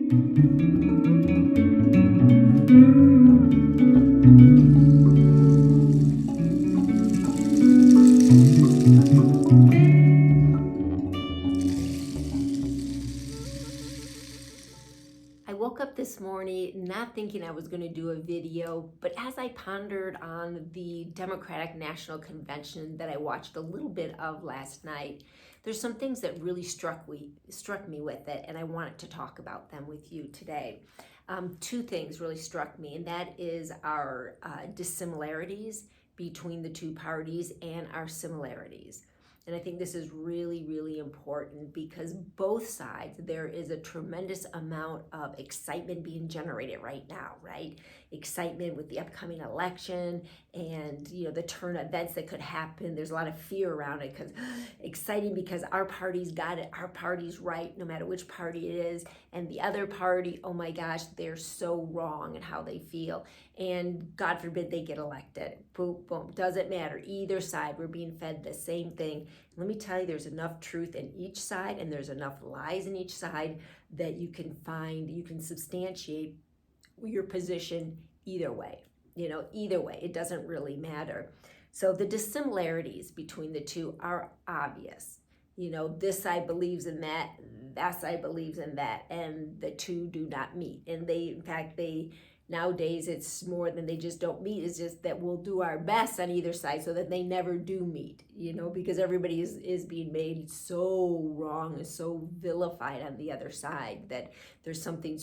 I woke up this morning not thinking I was going to do a video, but as I pondered on the Democratic National Convention that I watched a little bit of last night, there's some things that really struck me with it, and I wanted to talk about them with you today. Two things really struck me, and that is our dissimilarities between the two parties and our similarities. And I think this is really, really important because both sides, there is a tremendous amount of excitement being generated right now, right? Excitement with the upcoming election and, the turn events that could happen. There's a lot of fear around it because exciting because our party's got it, our party's right, no matter which party it is. And the other party, oh my gosh, they're so wrong in how they feel. And God forbid they get elected. Boom, boom, doesn't matter. Either side, we're being fed the same thing. Let me tell you, there's enough truth in each side and there's enough lies in each side that you can substantiate your position either way. Either way, it doesn't really matter. So the dissimilarities between the two are obvious. This side believes in that side believes in that, and the two do not meet. And in fact, nowadays it's more than they just don't meet. It's just that we'll do our best on either side so that they never do meet, because everybody is being made so wrong and so vilified on the other side that there's something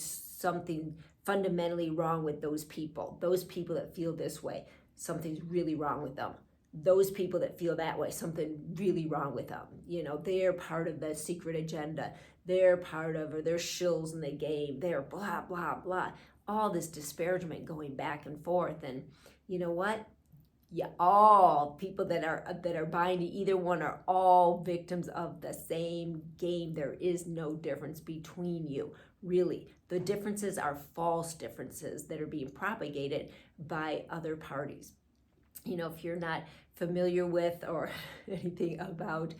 fundamentally wrong with those people that feel this way. Something's really wrong with them. Those people that feel that way, something really wrong with them. They're part of the secret agenda. They're part of, or they're shills in the game. They're blah, blah, blah. All this disparagement going back and forth. And you know what? Yeah, all people that are buying to either one are all victims of the same game. There is no difference between you, really. The differences are false differences that are being propagated by other parties. If you're not familiar with or anything about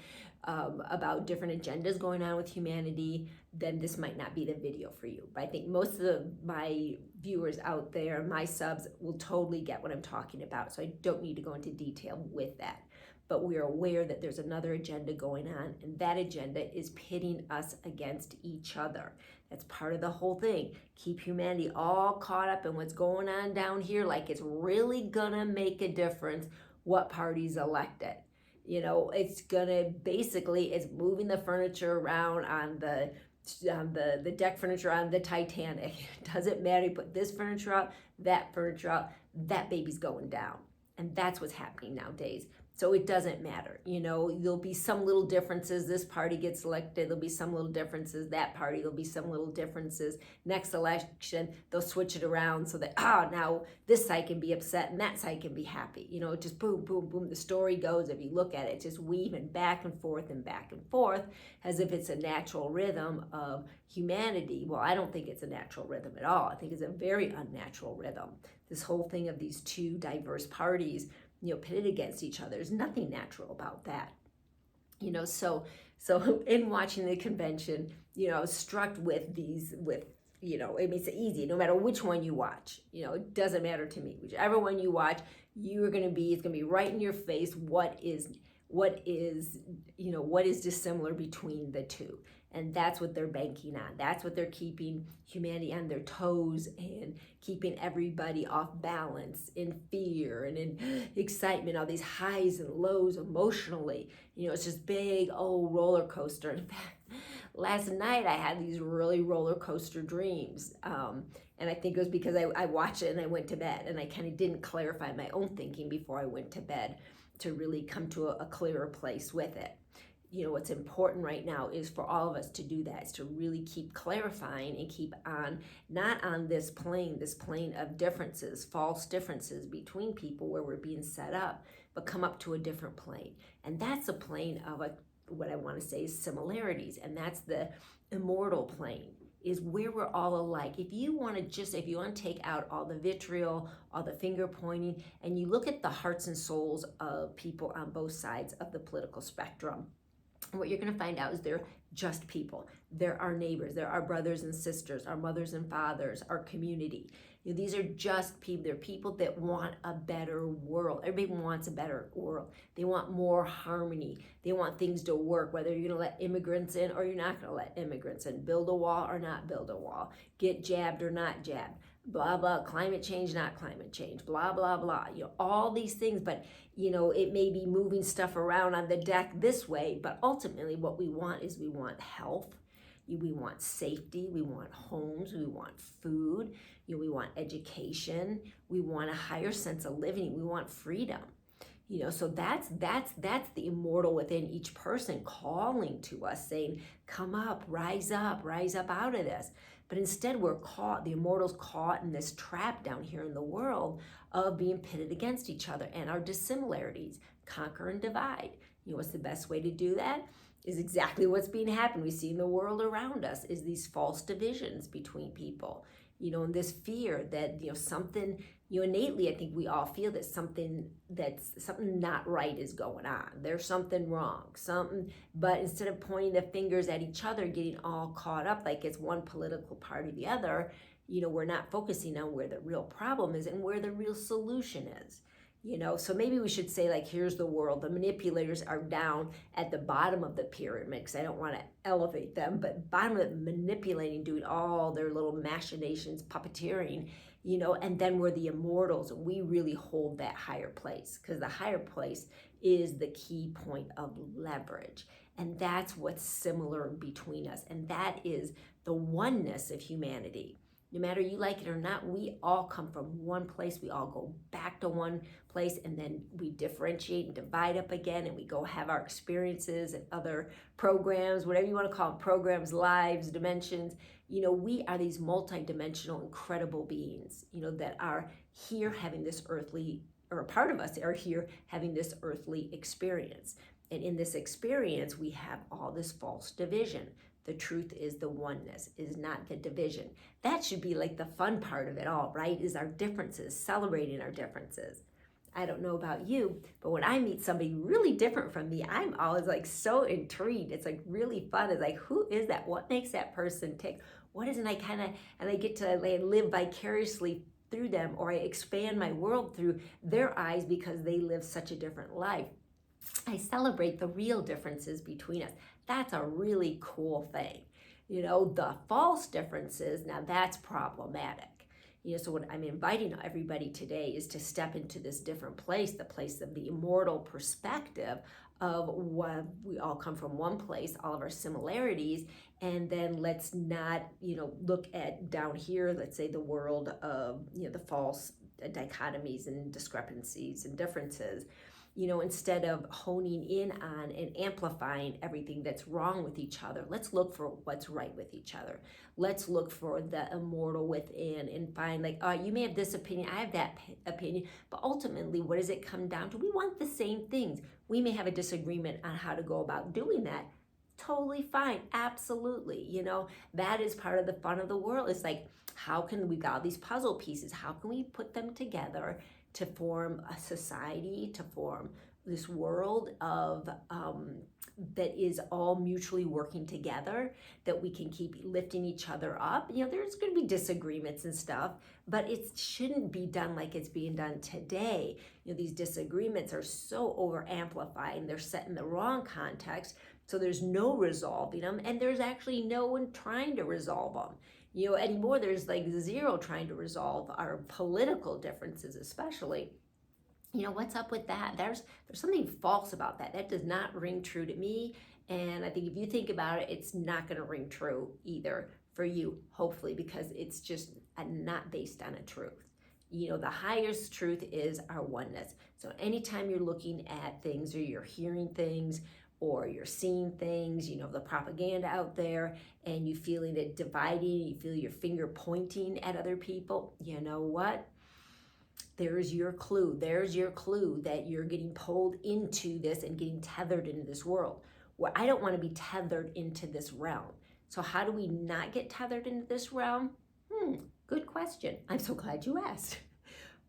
different agendas going on with humanity, then this might not be the video for you. But I think most of my viewers out there, my subs, will totally get what I'm talking about. So I don't need to go into detail with that. But we are aware that there's another agenda going on, and that agenda is pitting us against each other. That's part of the whole thing. Keep humanity all caught up in what's going on down here, like it's really gonna make a difference what party's elected. It's gonna it's moving the furniture around on the deck furniture on the Titanic. It doesn't matter. You put this furniture out, that baby's going down. And that's what's happening nowadays. So it doesn't matter. There'll be some little differences. This party gets elected. There'll be some little differences. That party, there'll be some little differences. Next election, they'll switch it around so that, now this side can be upset and that side can be happy. Just boom, boom, boom. The story goes, if you look at it, just weaving back and forth as if it's a natural rhythm of humanity. Well, I don't think it's a natural rhythm at all. I think it's a very unnatural rhythm. This whole thing of these two diverse parties pitted against each other. There's nothing natural about that. So in watching the convention, I was struck with it's easy, no matter which one you watch, it doesn't matter to me. Whichever one you watch, it's going to be right in your face what is dissimilar between the two. And that's what they're banking on. That's what they're keeping humanity on their toes and keeping everybody off balance in fear and in excitement, all these highs and lows emotionally. It's just big, roller coaster. In fact, last night I had these really roller coaster dreams. And I think it was because I watched it and I went to bed and I kind of didn't clarify my own thinking before I went to bed to really come to a clearer place with it. What's important right now is for all of us to do that, is to really keep clarifying and keep on, not on this plane of differences, false differences between people where we're being set up, but come up to a different plane. And that's a plane of what I want to say is similarities. And that's the immortal plane, is where we're all alike. If you want to take out all the vitriol, all the finger pointing, and you look at the hearts and souls of people on both sides of the political spectrum, what you're going to find out is they're just people. They're our neighbors, they're our brothers and sisters, our mothers and fathers, our community. These are just people. They're people that want a better world. Everybody wants a better world. They want more harmony. They want things to work, whether you're going to let immigrants in or you're not going to let immigrants in. Build a wall or not build a wall. Get jabbed or not jabbed. Blah, blah, climate change, not climate change, blah, blah, blah. All these things, but, it may be moving stuff around on the deck this way, but ultimately what we want is we want health. We want safety, we want homes, we want food, we want education, we want a higher sense of living, we want freedom. So that's the immortal within each person calling to us, saying, come up, rise up out of this. But instead we're caught, the immortal's caught in this trap down here in the world of being pitted against each other and our dissimilarities, conquer and divide. What's the best way to do that? Is exactly what's being happened. We see in the world around us is these false divisions between people, and this fear that, something, innately, I think we all feel that something not right is going on. There's something wrong, but instead of pointing the fingers at each other, getting all caught up like it's one political party or the other, we're not focusing on where the real problem is and where the real solution is. So maybe we should say, like, here's the world. The manipulators are down at the bottom of the pyramid, because I don't want to elevate them, but bottom of it, manipulating, doing all their little machinations, puppeteering, and then we're the immortals. We really hold that higher place, because the higher place is the key point of leverage. And that's what's similar between us. And that is the oneness of humanity. No matter you like it or not, we all come from one place. We all go back to one place, and then we differentiate and divide up again, and we go have our experiences and other programs, whatever you want to call them, programs, lives, dimensions. We are these multidimensional, incredible beings, that are here having this earthly, or a part of us are here having this earthly experience. And in this experience, we have all this false division. The truth is the oneness, is not the division. That should be like the fun part of it all, right? Is our differences, celebrating our differences. I don't know about you, but when I meet somebody really different from me, I'm always like so intrigued. It's like really fun. It's like, who is that? What makes that person tick? What is it? And I get to live vicariously through them, or I expand my world through their eyes because they live such a different life. I celebrate the real differences between us. That's a really cool thing. The false differences, now that's problematic. So what I'm inviting everybody today is to step into this different place, the place of the immortal perspective of what we all come from one place, all of our similarities, and then let's not, look at down here, let's say the world of, the false dichotomies and discrepancies and differences. Instead of honing in on and amplifying everything that's wrong with each other, let's look for what's right with each other. Let's look for the immortal within and find, you may have this opinion, I have that opinion, but ultimately, what does it come down to? We want the same things. We may have a disagreement on how to go about doing that. Totally fine, absolutely. That is part of the fun of the world. It's like, how can we got these puzzle pieces? How can we put them together to form a society, to form this world of that is all mutually working together, that we can keep lifting each other up. There's going to be disagreements and stuff, but it shouldn't be done like it's being done today. These disagreements are so over amplified, and they're set in the wrong context, so there's no resolving them, and there's actually no one trying to resolve them. Anymore, there's zero trying to resolve our political differences, especially. What's up with that? There's something false about that. That does not ring true to me. And I think if you think about it, it's not going to ring true either for you, hopefully, because it's just not based on a truth. The highest truth is our oneness. So anytime you're looking at things, or you're hearing things, or you're seeing things, the propaganda out there, and you feeling it dividing, you feel your finger pointing at other people, you know what? There's your clue. There's your clue that you're getting pulled into this and getting tethered into this world. Well, I don't want to be tethered into this realm. So how do we not get tethered into this realm? Good question. I'm so glad you asked.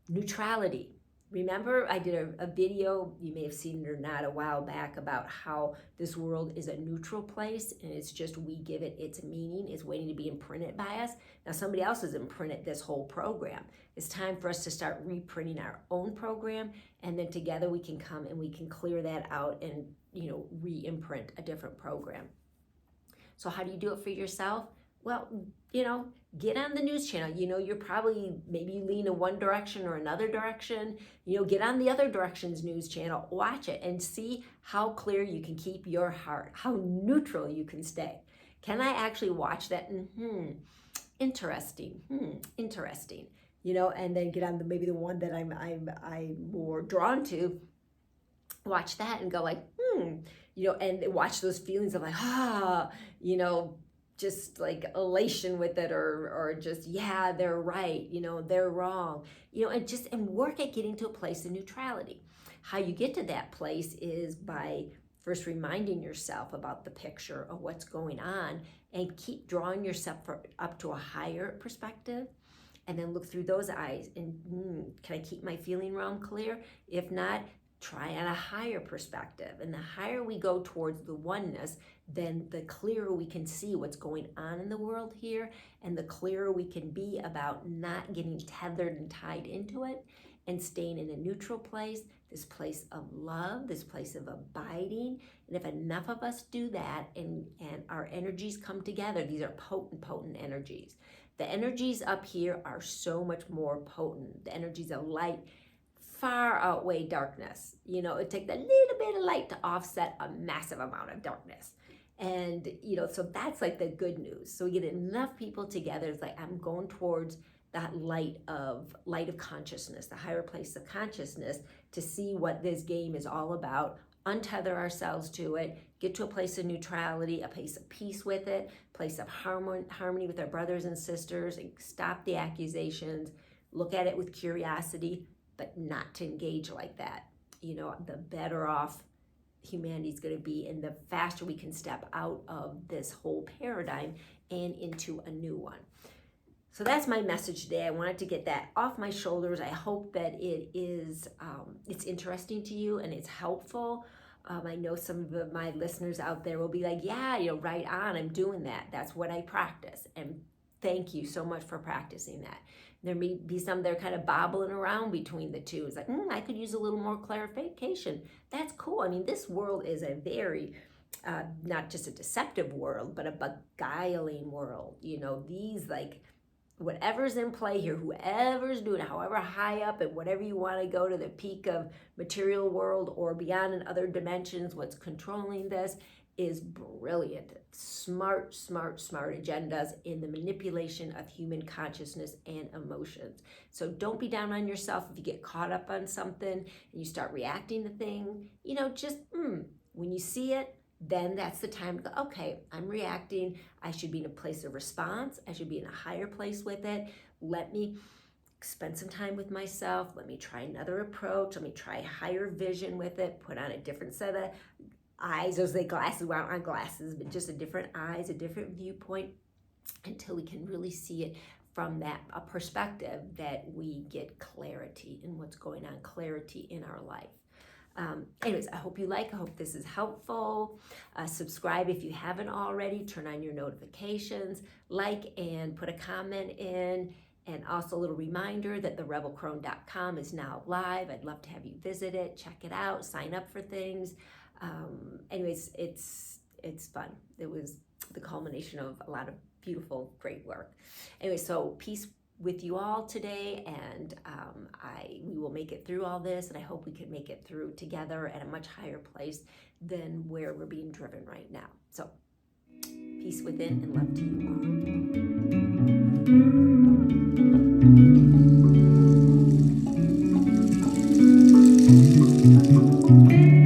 Neutrality. Remember, I did a video, you may have seen it or not, a while back about how this world is a neutral place and it's just we give it its meaning. It's waiting to be imprinted by us. Now somebody else has imprinted this whole program. It's time for us to start reprinting our own program, and then together we can come and we can clear that out and, re-imprint a different program. So how do you do it for yourself? Well, get on the news channel. You're probably, maybe you lean in one direction or another direction. Get on the other direction's news channel, watch it, and see how clear you can keep your heart, how neutral you can stay. Can I actually watch that? Interesting. Interesting. And then get on maybe the one that I'm more drawn to. Watch that and go like, and watch those feelings of like, just like elation with it, or just, yeah, they're right, they're wrong, and work at getting to a place of neutrality. How you get to that place is by first reminding yourself about the picture of what's going on, and keep drawing yourself up to a higher perspective, and then look through those eyes and can I keep my feeling realm clear? If not, try on a higher perspective. And the higher we go towards the oneness, then the clearer we can see what's going on in the world here, and the clearer we can be about not getting tethered and tied into it, and staying in a neutral place, this place of love, this place of abiding. And if enough of us do that, and our energies come together, these are potent energies. The energies up here are so much more potent. The energies of light far outweigh darkness. It takes a little bit of light to offset a massive amount of darkness. And, so that's like the good news. So we get enough people together. It's like, I'm going towards that light of consciousness, the higher place of consciousness, to see what this game is all about, untether ourselves to it, get to a place of neutrality, a place of peace with it, place of harmony with our brothers and sisters, and stop the accusations, look at it with curiosity, but not to engage like that. The better off humanity's going to be, and the faster we can step out of this whole paradigm and into a new one. So that's my message today. I wanted to get that off my shoulders. I hope that it is, it's interesting to you and it's helpful. I know some of my listeners out there will be like, yeah, right on, I'm doing that. That's what I practice. And thank you so much for practicing that. There may be some that are kind of bobbling around between the two. It's like, I could use a little more clarification. That's cool. I mean, this world is a very, not just a deceptive world, but a beguiling world. These like, whatever's in play here, whoever's doing it, however high up and whatever you want to go to the peak of material world or beyond in other dimensions, what's controlling this is brilliant. Smart agendas in the manipulation of human consciousness and emotions. So don't be down on yourself if you get caught up on something and you start reacting to things. Just when you see it, then that's the time to go, okay, I'm reacting. I should be in a place of response. I should be in a higher place with it. Let me spend some time with myself. Let me try another approach. Let me try a higher vision with it. Put on a different set of eyes. Those like glasses, well, aren't glasses, but just a different eyes, a different viewpoint, until we can really see it from a perspective that we get clarity in what's going on, clarity in our life. Anyways, I hope this is helpful. Subscribe if you haven't already. Turn on your notifications, like and put a comment in. And also a little reminder that therebelcrone.com is now live. I'd love to have you visit it, check it out, sign up for things. Anyways, it's fun. It was the culmination of a lot of beautiful, great work. Anyway, so peace with you all today, and we will make it through all this, and I hope we can make it through together at a much higher place than where we're being driven right now. So peace within and love to you all.